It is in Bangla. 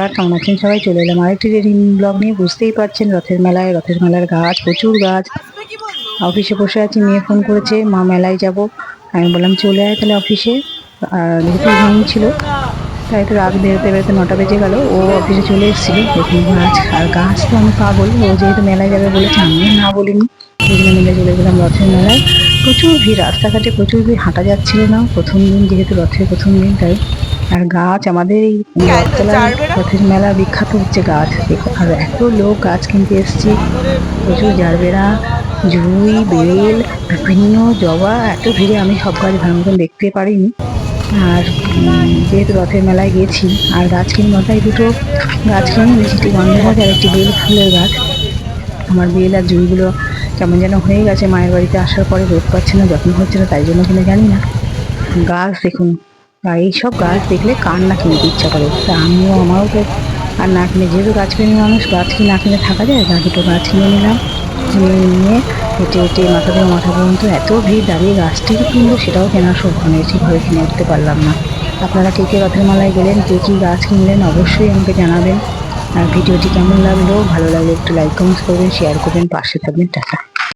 আর কেমন আছেন সবাই? চলে এলাম আরেকটি রিডিং ব্লগ নিয়ে। বুঝতেই পারছেন রথের মেলার গাছ, প্রচুর গাছ। অফিসে বসে আছি, মেয়ে ফোন করেছে মা মেলায় যাব। আমি বললাম চলে আয় তাহলে অফিসে। যেহেতু ইভিনিং ছিল তাই তো রাত বেরোতে বেরোতে 9টা বেজে গেল। ও অফিসে চলে এসেছিল। দেখুন গাছ, আর গাছ তো আমি পাগল। ও যেহেতু মেলায় যাবে বলেছে, আমিও না বলিনি। দুজনে মিলে চলে গেলাম রথের মেলায়। প্রচুর ভিড়, রাস্তাঘাটে প্রচুর ভিড়, হাঁটা যাচ্ছিল না। প্রথম দিন যেহেতু, রথের প্রথম দিন তাই। আর গাছ, আমাদের এই রথতলার রথের মেলা বিখ্যাত হচ্ছে গাছ। দেখো, আর এত লোক গাছ কিনতে এসছে। প্রচুর জারবেরা, জুঁই, বেল, বিভিন্ন জবা। এত ভিড়ে আমি সব গাছ ভালো মতন দেখতে পারিনি। আর যেহেতু রথের মেলায় গেছি, আর গাছ কিনবো তাই দুটো গাছ কিনে নিয়েছি, একটি গন্ধরাজ আর একটি বেল ফুলের গাছ। আমার বেল আর জুঁইগুলো কেমন যেন হয়ে গেছে, মায়ের বাড়িতে আসার পরে রোদ পাচ্ছে না, যত্ন হচ্ছে না, তাই জন্য কিনা জানি না। গাছ দেখুন, আর এইসব গাছ দেখলে কার না কিনতে ইচ্ছা করে। তা আমারও তো আর না কিনে, যেহেতু গাছপ্রেমী মানুষ, গাছ কি না কিনে থাকা যায়? দুটো গাছ কিনে নিলাম। কিনে নিয়ে হেঁটে হেঁটে মাথা থেকে মাথা পর্যন্ত এত ভিড়, দাঁড়িয়ে গাছটি কিনবো সেটাও কেনার মানে ঠিকভাবে কিনে উঠতে পারলাম না। আপনারা কে কে রথের মেলায় গেলেন, কে কি গাছ কিনলেন, অবশ্যই আমাকে জানাবেন। আর ভিডিওটি কেমন লাগলো, ভালো লাগলে একটু লাইক কমেন্টস করবেন, শেয়ার করবেন, পাশে থাকবেন। টাটা।